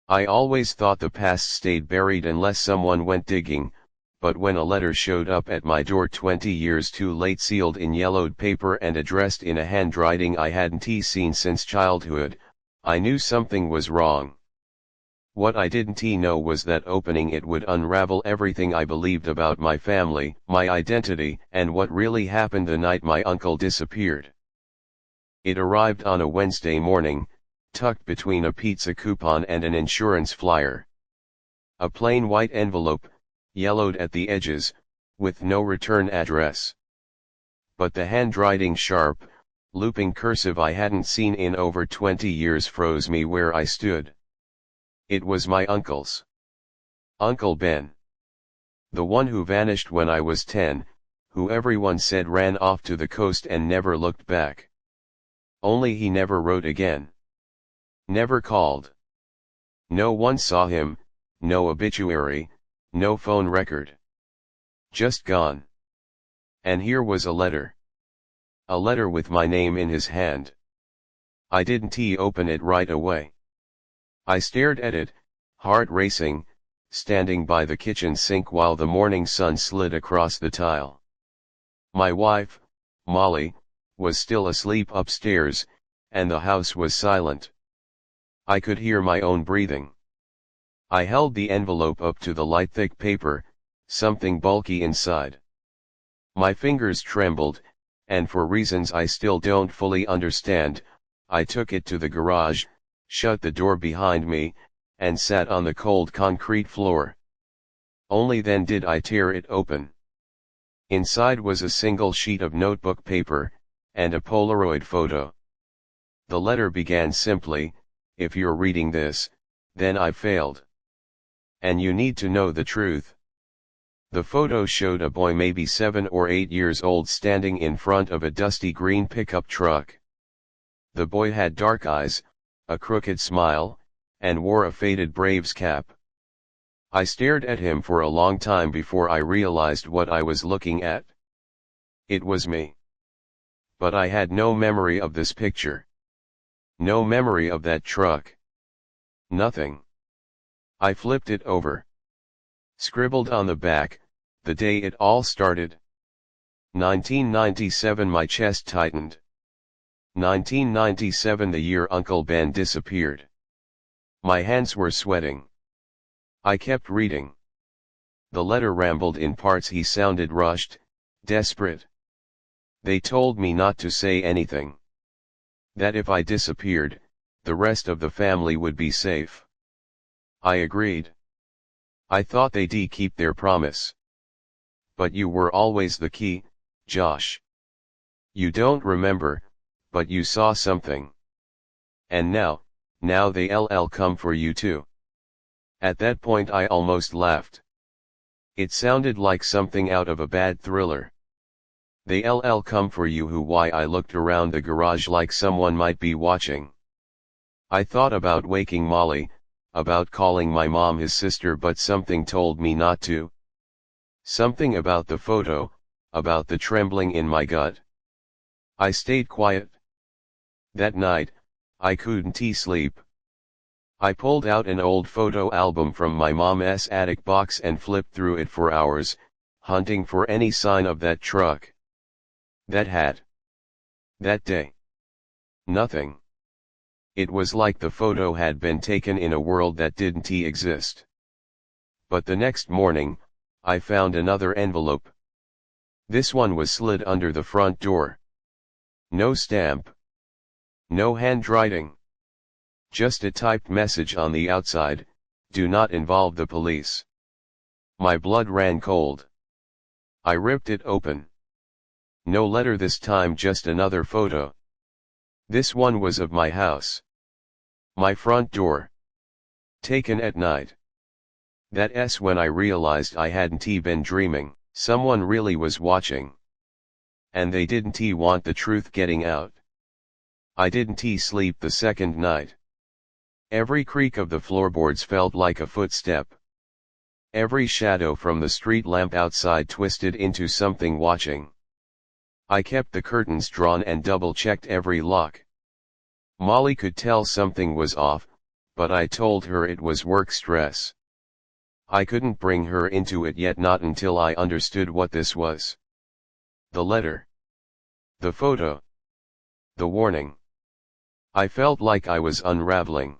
I always thought the past stayed buried unless someone went digging, but when a letter showed up at my door 20 years too late, sealed in yellowed paper and addressed in a handwriting I hadn't seen since childhood, I knew something was wrong. What I didn't know was that opening it would unravel everything I believed about my family, my identity, and what really happened the night my uncle disappeared. It arrived on a Wednesday morning, tucked between a pizza coupon and an insurance flyer. A plain white envelope, yellowed at the edges, with no return address. But the handwriting, sharp, looping cursive I hadn't seen in over 20 years, froze me where I stood. It was my uncle's. Uncle Ben. The one who vanished when I was 10, who everyone said ran off to the coast and never looked back. Only he never wrote again. Never called. No one saw him, no obituary, no phone record. Just gone. And here was a letter. A letter with my name in his hand. I didn't open it right away. I stared at it, heart racing, standing by the kitchen sink while the morning sun slid across the tile. My wife, Molly, was still asleep upstairs, and the house was silent. I could hear my own breathing. I held the envelope up to the light, thick paper, something bulky inside. My fingers trembled, and for reasons I still don't fully understand, I took it to the garage, shut the door behind me, and sat on the cold concrete floor. Only then did I tear it open. Inside was a single sheet of notebook paper, and a Polaroid photo. The letter began simply, "If you're reading this, then I failed. And you need to know the truth." The photo showed a boy maybe 7 or 8 years old standing in front of a dusty green pickup truck. The boy had dark eyes, a crooked smile, and wore a faded Braves cap. I stared at him for a long time before I realized what I was looking at. It was me. But I had no memory of this picture. No memory of that truck. Nothing. I flipped it over. Scribbled on the back, the day it all started. 1997. My chest tightened. 1997, the year Uncle Ben disappeared. My hands were sweating. I kept reading. The letter rambled in parts. He sounded rushed, desperate. They told me not to say anything. That if I disappeared, the rest of the family would be safe. I agreed. I thought they'd keep their promise. But you were always the key, Josh. You don't remember, but you saw something. And now they'll come for you too. At that point I almost laughed. It sounded like something out of a bad thriller. They'll come for you who? Why? I looked around the garage like someone might be watching. I thought about waking Molly, about calling my mom, his sister, but something told me not to. Something about the photo, about the trembling in my gut. I stayed quiet. That night, I couldn't sleep. I pulled out an old photo album from my mom's attic box and flipped through it for hours, hunting for any sign of that truck. That hat. That day. Nothing. It was like the photo had been taken in a world that didn't exist. But the next morning, I found another envelope. This one was slid under the front door. No stamp. No handwriting. Just a typed message on the outside, "Do not involve the police." My blood ran cold. I ripped it open. No letter this time, just another photo. This one was of my house. My front door. Taken at night. That's when I realized I hadn't been dreaming. Someone really was watching. And they didn't want the truth getting out. I didn't sleep the second night. Every creak of the floorboards felt like a footstep. Every shadow from the street lamp outside twisted into something watching. I kept the curtains drawn and double-checked every lock. Molly could tell something was off, but I told her it was work stress. I couldn't bring her into it yet, not until I understood what this was. The letter. The photo. The warning. I felt like I was unraveling.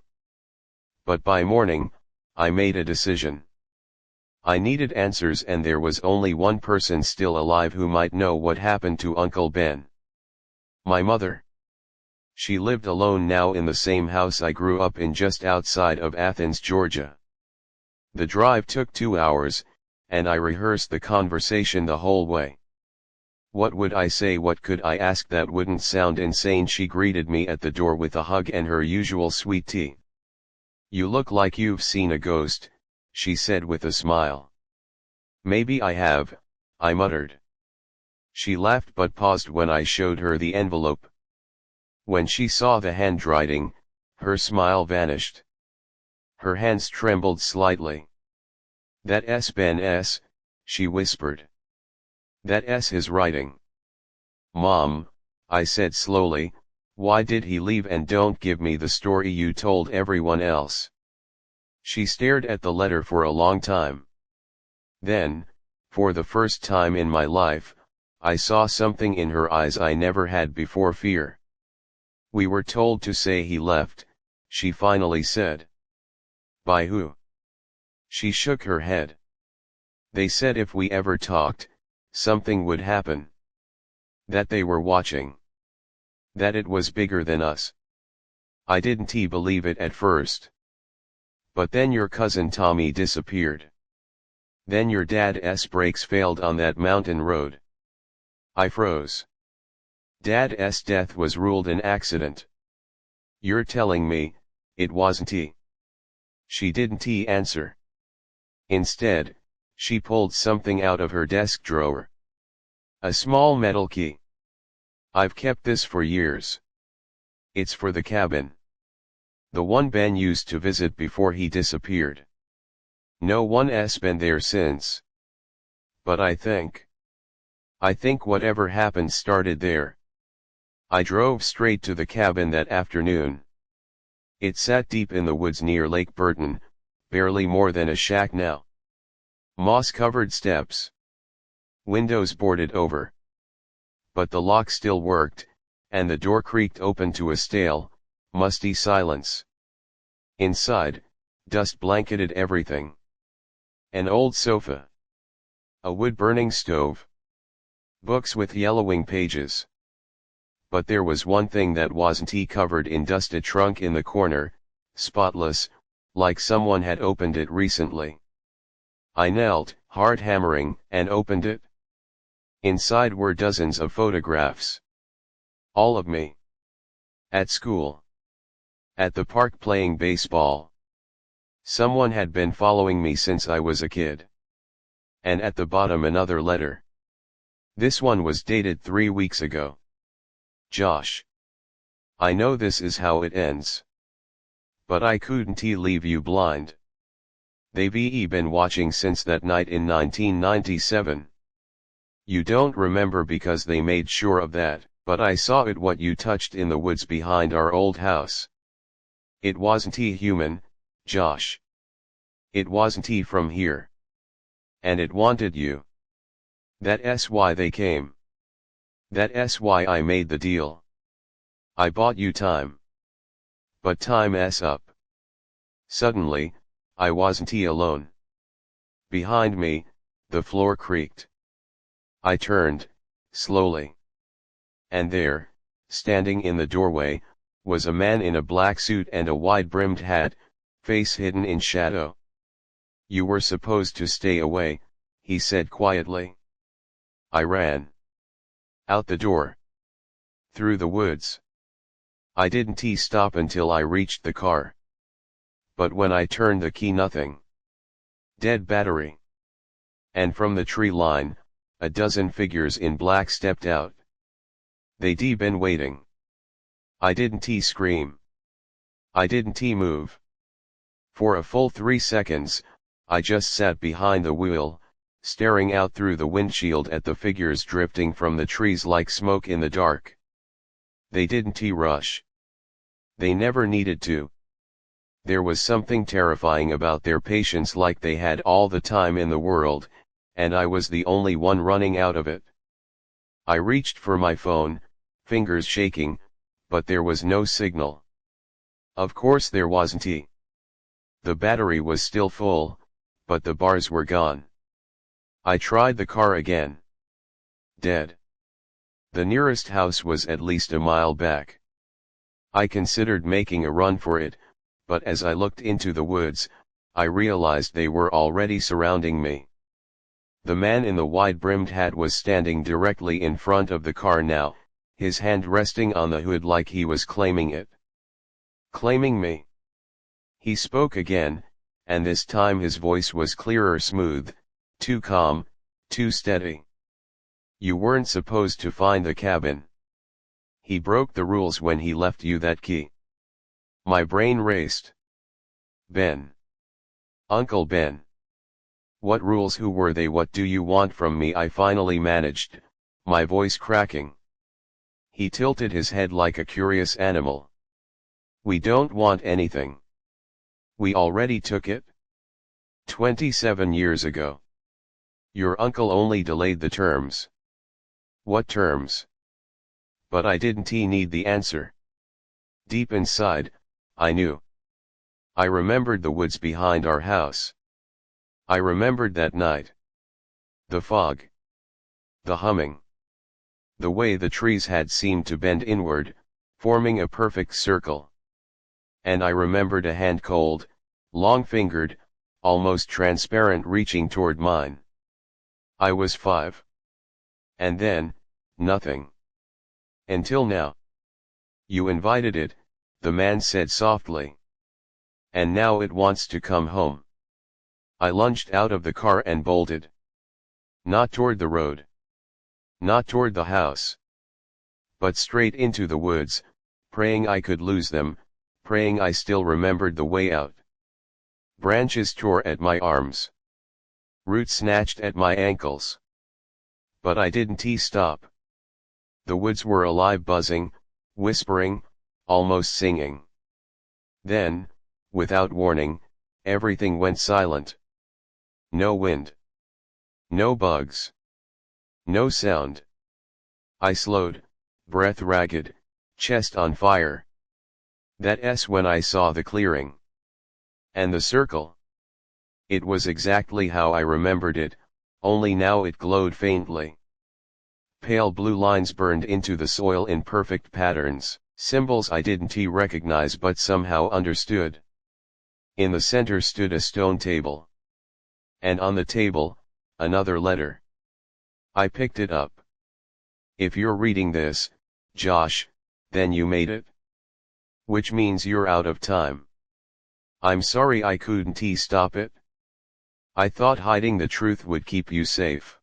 But by morning, I made a decision. I needed answers, and there was only one person still alive who might know what happened to Uncle Ben. My mother. She lived alone now in the same house I grew up in, just outside of Athens, Georgia. The drive took 2 hours, and I rehearsed the conversation the whole way. What would I say, what could I ask that wouldn't sound insane? She greeted me at the door with a hug and her usual sweet tea. "You look like you've seen a ghost," she said with a smile. "Maybe I have," I muttered. She laughed but paused when I showed her the envelope. When she saw the handwriting, her smile vanished. Her hands trembled slightly. "That S, Ben S," she whispered. "That S his writing." "Mom," I said slowly, "why did he leave and don't give me the story you told everyone else?" She stared at the letter for a long time. Then, for the first time in my life, I saw something in her eyes I never had before: fear. "We were told to say he left," she finally said. "By who?" She shook her head. "They said if we ever talked, something would happen. That they were watching. That it was bigger than us." I didn't believe it at first. "But then your cousin Tommy disappeared. Then your dad's brakes failed on that mountain road." I froze. "Dad's death was ruled an accident. You're telling me it wasn't he?" She didn't answer. Instead, she pulled something out of her desk drawer. A small metal key. "I've kept this for years. It's for the cabin. The one Ben used to visit before he disappeared. No one's been there since. But I think whatever happened started there." I drove straight to the cabin that afternoon. It sat deep in the woods near Lake Burton, barely more than a shack now. Moss-covered steps. Windows boarded over. But the lock still worked, and the door creaked open to a stale, musty silence. Inside, dust blanketed everything. An old sofa. A wood-burning stove. Books with yellowing pages. But there was one thing that wasn't covered in dust: a trunk in the corner, spotless, like someone had opened it recently. I knelt, hard hammering, and opened it. Inside were dozens of photographs. All of me. At school. At the park playing baseball. Someone had been following me since I was a kid. And at the bottom another letter. This one was dated 3 weeks ago. "Josh. I know this is how it ends. But I couldn't leave you blind. They've been watching since that night in 1997. You don't remember because they made sure of that, but I saw it, what you touched in the woods behind our old house. It wasn't human, Josh. It wasn't from here. And it wanted you. That's why they came. That's why I made the deal. I bought you time. But time's up." Suddenly, I wasn't alone. Behind me, the floor creaked. I turned, slowly. And there, standing in the doorway, was a man in a black suit and a wide-brimmed hat, face hidden in shadow. "You were supposed to stay away," he said quietly. I ran. Out the door. Through the woods. I didn't stop until I reached the car. But when I turned the key, nothing. Dead battery. And from the tree line, a dozen figures in black stepped out. They'd been waiting. I didn't scream. I didn't move. For a full 3 seconds, I just sat behind the wheel, staring out through the windshield at the figures drifting from the trees like smoke in the dark. They didn't rush. They never needed to. There was something terrifying about their patience, like they had all the time in the world, and I was the only one running out of it. I reached for my phone, fingers shaking, but there was no signal. Of course there wasn't. The battery was still full, but the bars were gone. I tried the car again. Dead. The nearest house was at least a mile back. I considered making a run for it, but as I looked into the woods, I realized they were already surrounding me. The man in the wide-brimmed hat was standing directly in front of the car now, his hand resting on the hood like he was claiming it. Claiming me. He spoke again, and this time his voice was clearer, smooth, too calm, too steady. You weren't supposed to find the cabin. He broke the rules when he left you that key. My brain raced. Ben. Uncle Ben. What rules? Who were they? What do you want from me? I finally managed, my voice cracking. He tilted his head like a curious animal. We don't want anything. We already took it. 27 years ago. Your uncle only delayed the terms. What terms? But I didn't need the answer. Deep inside, I knew. I remembered the woods behind our house. I remembered that night. The fog. The humming. The way the trees had seemed to bend inward, forming a perfect circle. And I remembered a hand, cold, long-fingered, almost transparent, reaching toward mine. I was 5. And then, nothing. Until now. You invited it, the man said softly. And now it wants to come home. I lunged out of the car and bolted. Not toward the road. Not toward the house. But straight into the woods, praying I could lose them, praying I still remembered the way out. Branches tore at my arms. Roots snatched at my ankles. But I didn't stop. The woods were alive, buzzing, whispering, almost singing. Then, without warning, everything went silent. No wind. No bugs. No sound. I slowed, breath ragged, chest on fire. That's when I saw the clearing. And the circle. It was exactly how I remembered it, only now it glowed faintly. Pale blue lines burned into the soil in perfect patterns, symbols I didn't recognize but somehow understood. In the center stood a stone table. And on the table, another letter. I picked it up. If you're reading this, Josh, then you made it. Which means you're out of time. I'm sorry I couldn't stop it. I thought hiding the truth would keep you safe.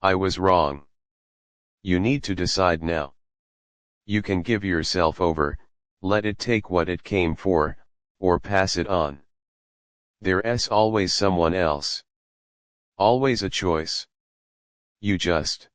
I was wrong. You need to decide now. You can give yourself over, let it take what it came for, or pass it on. There's always someone else. Always a choice. You just